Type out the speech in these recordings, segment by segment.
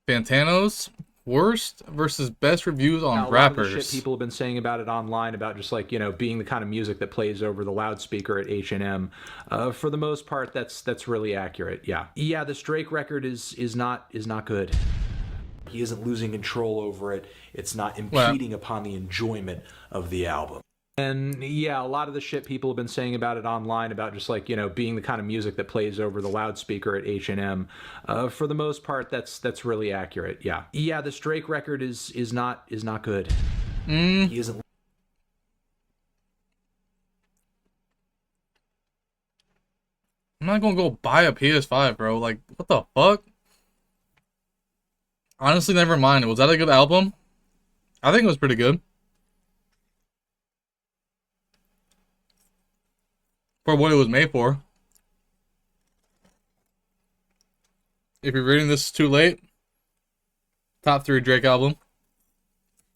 Fantano's worst versus best reviews on A lot rappers. of the shit people have been saying about it online about just like, you know, being the kind of music that plays over the loudspeaker at H&M. For the most part, that's really accurate. Yeah, this Drake record is not good. He isn't losing control over it. It's not impeding upon the enjoyment of the album. And yeah, a lot of the shit people have been saying about it online about just like, you know, being the kind of music that plays over the loudspeaker at H&M. For the most part, that's really accurate. Yeah, this Drake record is not good. He isn't. I'm not gonna go buy a PS5, bro. Like, what the fuck? Honestly, never mind. Was that a good album? I think it was pretty good. For what it was made for. If you're reading this too late, top 3 Drake album.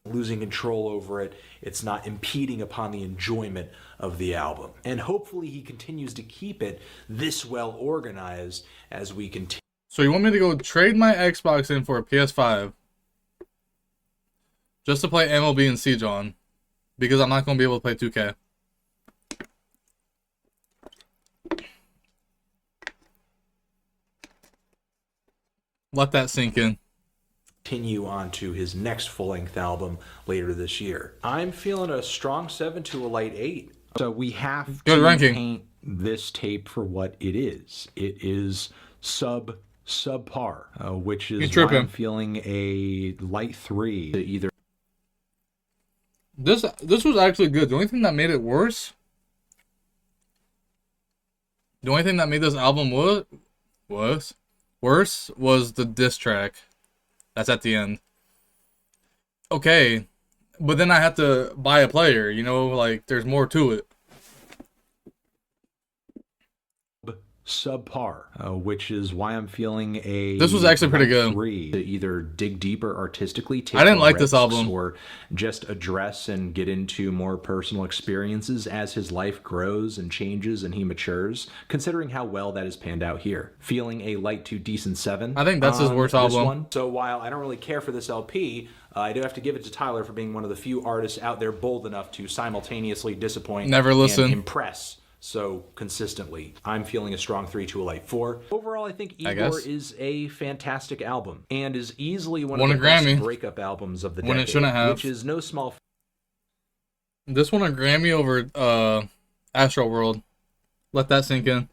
Losing control over it. It's not impeding upon the enjoyment of the album. And hopefully he continues to keep it this well organized as we continue. So you want me to go trade my Xbox in for a PS5 just to play MLB and Siege on, because I'm not going to be able to play 2K. Let that sink in. Continue on to his next full-length album later this year. I'm feeling a strong 7 to a light 8. So we have Good to ranking. paint this tape for what it is. It is subpar, which is why I'm feeling a light 3 to either. This was actually good. The only thing that made it worse, the only thing that made this album worse was the diss track. That's at the end. Okay, but then I have to buy a player, you know, like there's more to it. Subpar, which is why I'm feeling a. This was actually pretty good. 3 to either dig deeper artistically, take I didn't like this album, or just address and get into more personal experiences as his life grows and changes and he matures. Considering how well that has panned out here, feeling a light to decent 7. I think that's his worst album. One. So while I don't really care for this LP, I do have to give it to Tyler for being one of the few artists out there bold enough to simultaneously disappoint, never listen, and impress so consistently. I'm feeling a strong 3 to a light 4. Overall, I think Igor is a fantastic album and is easily one of the best breakup albums of the decade, when it shouldn't have. Which is no small. This won a Grammy over Astro World. Let that sink in.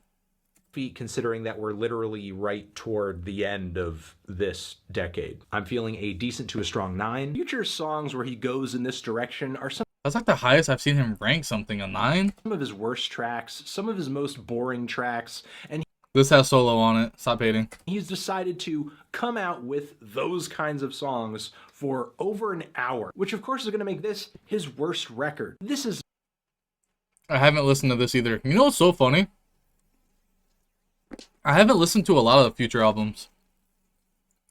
Feat, considering that we're literally right toward the end of this decade. I'm feeling a decent to a strong 9. Future songs where he goes in this direction are some. That's like the highest I've seen him rank something, a 9. Some of his worst tracks, some of his most boring tracks, and this has Solo on it. Stop hating. He's decided to come out with those kinds of songs for over an hour, which of course is going to make this his worst record. This is. I haven't listened to this either. You know what's so funny? I haven't listened to a lot of the Future albums.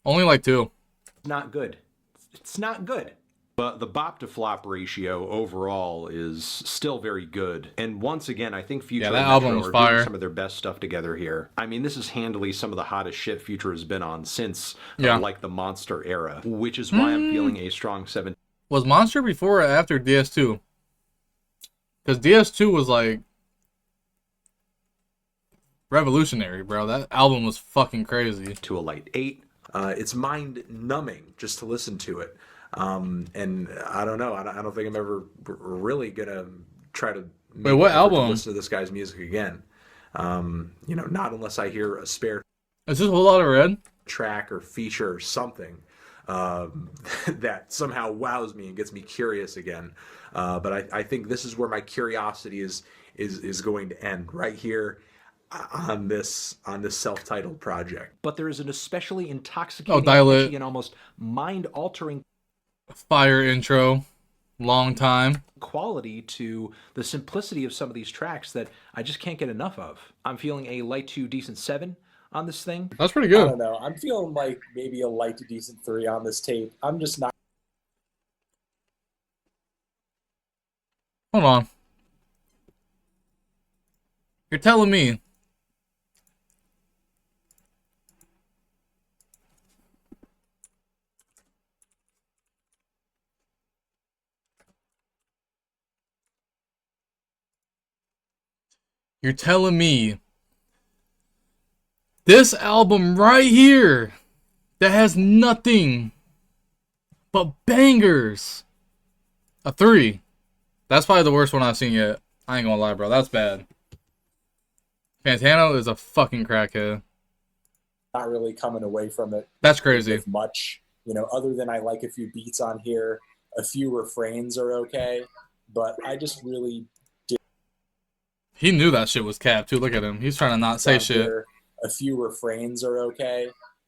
Only like 2. Not good. It's not good. But the bop to flop ratio overall is still very good. And once again, I think Future and Metro are doing some of their best stuff together here. I mean, this is handily some of the hottest shit Future has been on since like the Monster era, which is why I'm feeling a strong 7. Was Monster before or after DS2? Because DS2 was like revolutionary, bro. That album was fucking crazy. To a light 8. It's mind-numbing just to listen to it. And I don't know. I don't think I'm ever really gonna try to. Wait, what album? To listen to this guy's music again. You know, not unless I hear a spare. Is this a whole lot of red? Track or feature or something that somehow wows me and gets me curious again. But I think this is where my curiosity is going to end right here. On this self-titled project. But there is an especially intoxicating and almost mind-altering fire intro, long time quality to the simplicity of some of these tracks that I just can't get enough of. I'm feeling a light to decent 7 on this thing. That's pretty good. I don't know. I'm feeling like maybe a light to decent 3 on this tape. I'm just not. Hold on. You're telling me You're telling me this album right here that has nothing but bangers, a 3. That's probably the worst one I've seen yet. I ain't gonna lie, bro. That's bad. Fantano is a fucking crackhead. Not really coming away from it. That's crazy. With much, other than I like a few beats on here, a few refrains are okay, but I just really He knew that shit was cap too. Look at him. He's trying to not say shit. Here, a few refrains are okay,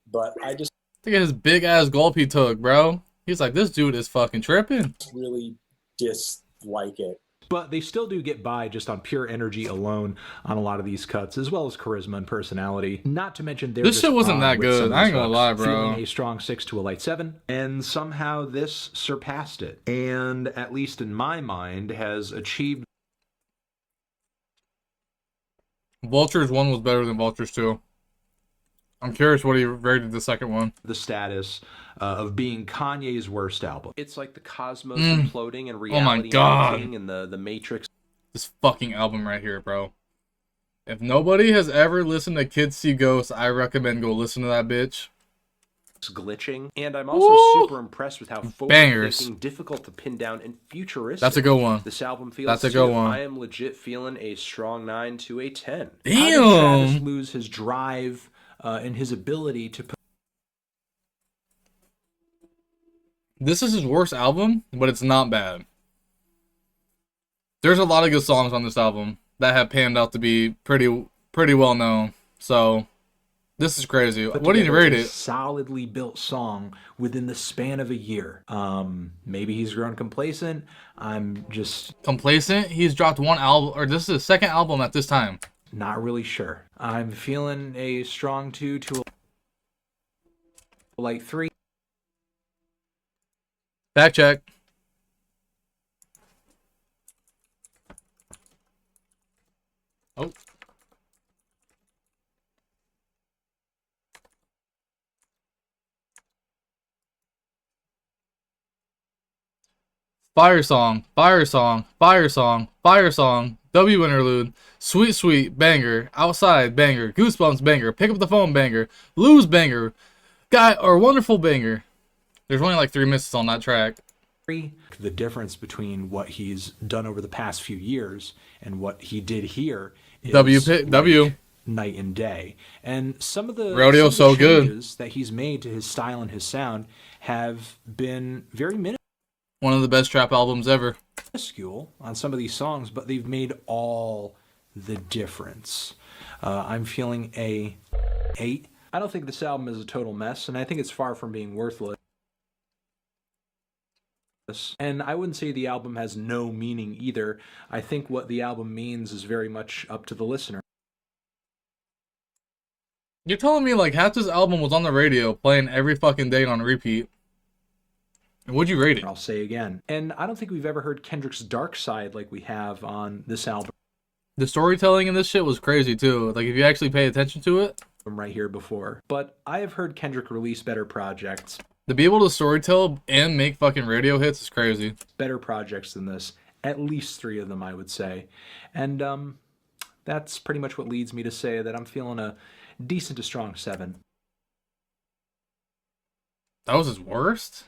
but I just look at his big ass gulp he took, bro. He's like, this dude is fucking tripping. Really dislike it. But they still do get by just on pure energy alone on a lot of these cuts, as well as charisma and personality. Not to mention this shit wasn't that good. I ain't gonna lie, bro. Feeling a strong 6 to a light 7, and somehow this surpassed it, and at least in my mind has achieved. Vultures 1 was better than Vultures 2. I'm curious what he rated the second one. The status of being Kanye's worst album. It's like the cosmos imploding and reality ending and the Matrix. This fucking album right here, bro. If nobody has ever listened to Kids See Ghosts, I recommend go listen to that bitch. Glitching, and I'm also super impressed with how forward-thinking, difficult to pin down, and futuristic. That's a good one. This album feels. That's a good one. I am legit feeling a strong 9 to a 10. Damn. How did Travis lose his drive and his ability to? This is his worst album, but it's not bad. There's a lot of good songs on this album that have panned out to be pretty well known. So. This is crazy. What do you rate it? Solidly built song within the span of a year. Maybe he's grown complacent. I'm just complacent. He's dropped one album, or this is his second album at this time. Not really sure. I'm feeling a strong 2 to a light 3. Fact check. Oh. Fire song, fire song, fire song, fire song, W interlude, sweet sweet banger, outside banger, goosebumps banger, pick up the phone banger, lose banger, guy or wonderful banger. There's only like 3 misses on that track. The difference between what he's done over the past few years and what he did here is W night and day. And some of the Rodeo so changes good that he's made to his style and his sound have been very minuscule. One of the best trap albums ever. Minuscule on some of these songs, but they've made all the difference. I'm feeling a 8. I don't think this album is a total mess, and I think it's far from being worthless. And I wouldn't say the album has no meaning either. I think what the album means is very much up to the listener. You're telling me like half this album was on the radio playing every fucking day on repeat. And would you rate it? I'll say again. And I don't think we've ever heard Kendrick's dark side like we have on this album. The storytelling in this shit was crazy too. Like if you actually pay attention to it. Right here before. But I have heard Kendrick release better projects. To be able to storytell and make fucking radio hits is crazy. Better projects than this. At least 3 of them, I would say. And that's pretty much what leads me to say that I'm feeling a decent to strong 7. That was his worst?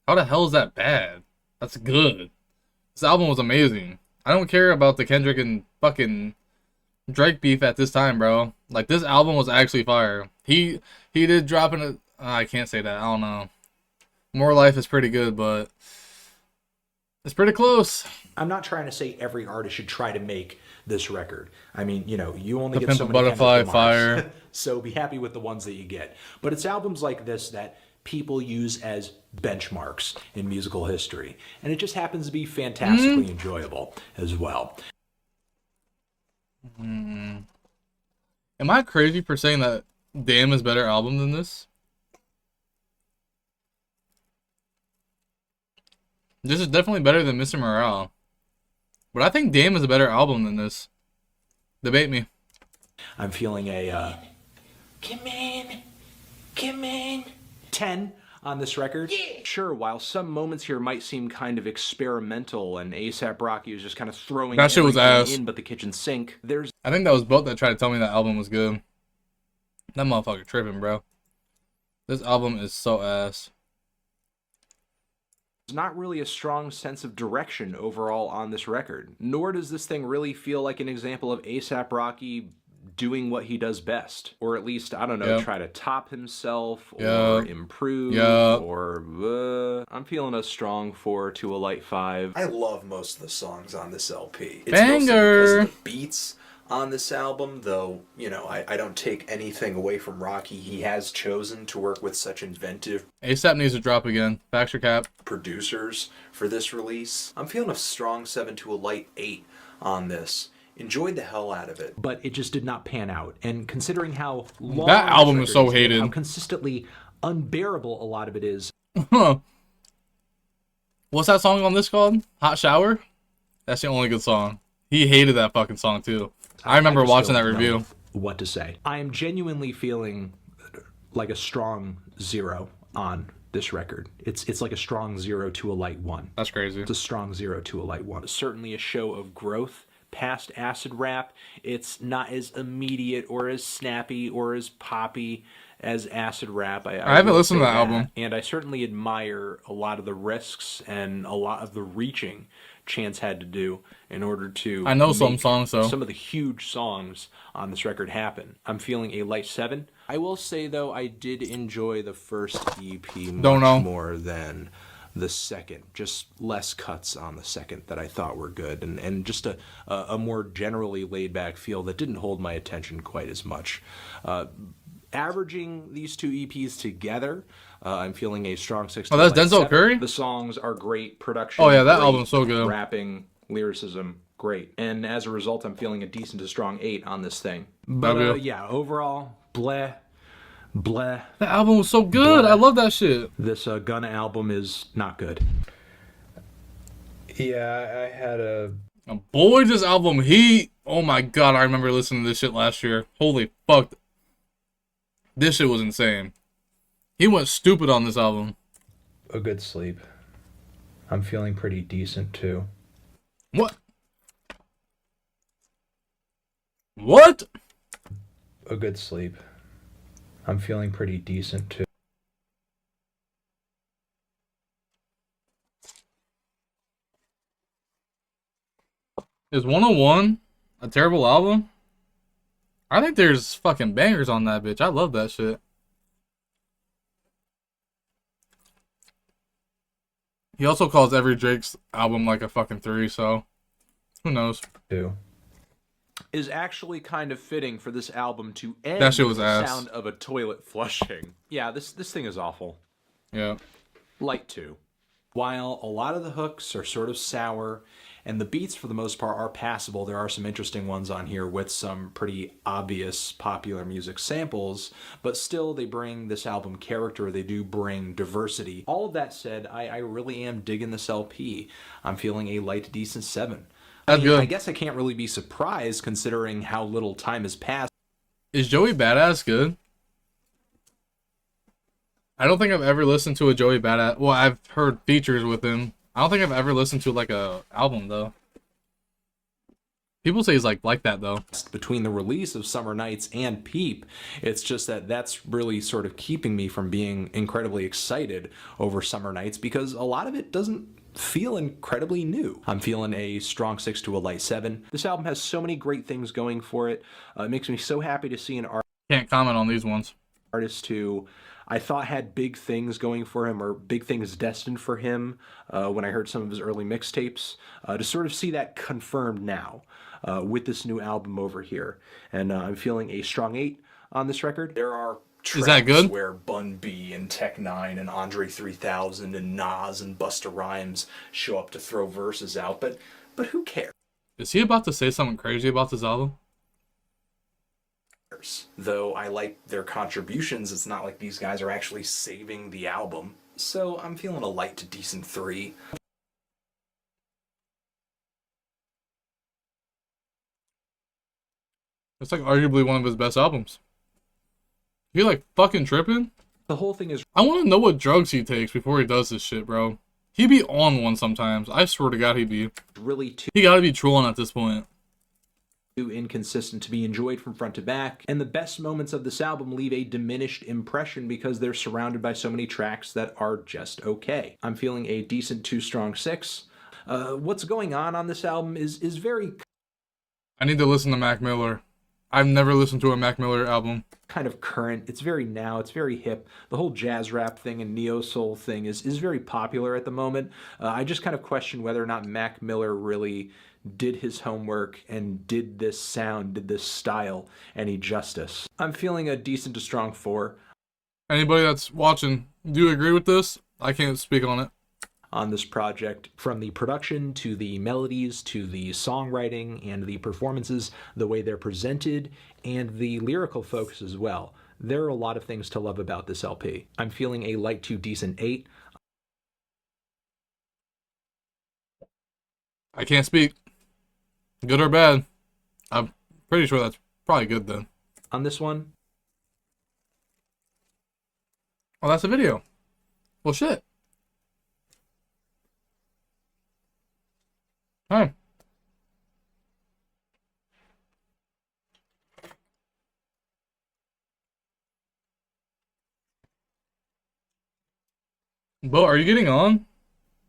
How the hell is that bad? That's good. This album was amazing. I don't care about the Kendrick and fucking Drake beef at this time, bro. Like, this album was actually fire. He did drop in a... I can't say that. I don't know. More Life is pretty good, but it's pretty close. I'm not trying to say every artist should try to make this record. I mean, you only The get so Pimp a many Butterfly, Kendrick Lamars. fire. So be happy with the ones that you get. But it's albums like this that people use as benchmarks in musical history. And it just happens to be fantastically enjoyable as well. Am I crazy for saying that Damn is a better album than this? This is definitely better than Mr. Morale. But I think Damn is a better album than this. Debate me. I'm feeling a come in 10 on this record. Yeah. Sure, while some moments here might seem kind of experimental and A$AP Rocky was just kind of throwing That shit was everything ass. in but the kitchen sink, there's I think that was Boat that tried to tell me that album was good. That motherfucker tripping, bro. This album is so ass. not really a strong sense of direction overall on this record. Nor does this thing really feel like an example of A$AP Rocky doing what he does best. Or at least, I don't know, Yep. try to top himself or Yep. improve Yep. or... I'm feeling a strong 4 to a light 5. I love most of the songs on this LP. It's Banger! mostly because of the beats on this album, though, you know, I don't take anything away from Rocky. He has chosen to work with such inventive A$AP needs to drop again. Factor cap. producers for this release. I'm feeling a strong 7 to a light 8 on this. Enjoyed the hell out of it. But it just did not pan out. And considering how long That this album record is so and hated. how consistently unbearable a lot of it is, What's that song on this called? Hot Shower? That's the only good song. He hated that fucking song too. I remember just watching that don't know review. what to say. I am genuinely feeling like a strong 0 on this record. It's like a strong 0 to a light 1. That's crazy. It's a strong 0 to a light 1. Certainly a show of growth past acid rap. It's not as immediate or as snappy or as poppy as acid rap. I haven't will listened to say that album. And I certainly admire a lot of the risks and a lot of the reaching Chance had to do in order to I know some make songs, though. some of the huge songs on this record happen. I'm feeling a light 7. I will say, though, I did enjoy the first EP much more than the second. Just less cuts on the second that I thought were good, and just a more generally laid-back feel that didn't hold my attention quite as much. Averaging these two EPs together, I'm feeling a strong 6. Oh, that's light Denzel 7. Curry? The songs are great. Production. Oh, yeah, that great. album's so good. Rapping, lyricism, great. And as a result, I'm feeling a decent to strong 8 on this thing. W. But yeah, overall, bleh. Bleh. That album was so good. Bleh. I love that shit. This Gunna album is not good. Yeah, I had a... Boy, this album, oh my god, I remember listening to this shit last year. Holy fuck. This shit was insane. He went stupid on this album. a good sleep. I'm feeling pretty decent too. What? What? A good sleep. I'm feeling pretty decent too. Is 101 a terrible album? I think there's fucking bangers on that bitch. I love that shit. He also calls every Drake's album like a fucking 3, so who knows? Too. Is actually kind of fitting for this album to end That shit was with the ass. sound of a toilet flushing. Yeah, this thing is awful. Yeah. Light 2. While a lot of the hooks are sort of sour, and the beats for the most part are passable, there are some interesting ones on here with some pretty obvious popular music samples, but still they bring this album character, they do bring diversity. All of that said, I really am digging this LP. I'm feeling a light decent 7. That's good. I guess I can't really be surprised considering how little time has passed. Is Joey Badass good? I don't think I've ever listened to a Joey Badass. Well, I've heard features with him. I don't think I've ever listened to like a album though. People say he's like that though. Between the release of Summer Nights and Peep, it's just that that's really sort of keeping me from being incredibly excited over Summer Nights because a lot of it doesn't feel incredibly new. I'm feeling a strong 6 to a light 7. This album has so many great things going for it. It makes me so happy to see an Can't comment on these ones. artist who I thought had big things going for him or big things destined for him when I heard some of his early mixtapes, to sort of see that confirmed now with this new album over here. And I'm feeling a strong 8 on this record. There are Is that tracks good? where Bun B and Tech Nine and Andre 3000 and Nas and Busta Rhymes show up to throw verses out, but who cares? Is he about to say something crazy about this album? Though I like their contributions, it's not like these guys are actually saving the album. So I'm feeling a light to decent 3. It's like arguably one of his best albums. You like fucking tripping? The whole thing is I want to know what drugs he takes before he does this shit, bro. He be on one sometimes. I swear to God, he be. really too He gotta be trolling at this point. inconsistent to be enjoyed from front to back, and the best moments of this album leave a diminished impression because they're surrounded by so many tracks that are just okay. I'm feeling a decent 2 strong 6. What's going on this album is very I need to listen to Mac Miller. I've never listened to a Mac Miller album. kind of current. It's very now. It's very hip. The whole jazz rap thing and neo soul thing is very popular at the moment. I just kind of question whether or not Mac Miller really did his homework and did this sound, did this style any justice. I'm feeling a decent to strong 4 Anybody that's watching, do you agree with this? I can't speak on it. on this project. From the production to the melodies to the songwriting and the performances, the way they're presented, and the lyrical focus as well. There are a lot of things to love about this LP. I'm feeling a light to decent 8. I can't speak. Good or bad? I'm pretty sure that's probably good then. On this one, Oh, that's a video. Well, shit. Hi. Bo, are you getting on?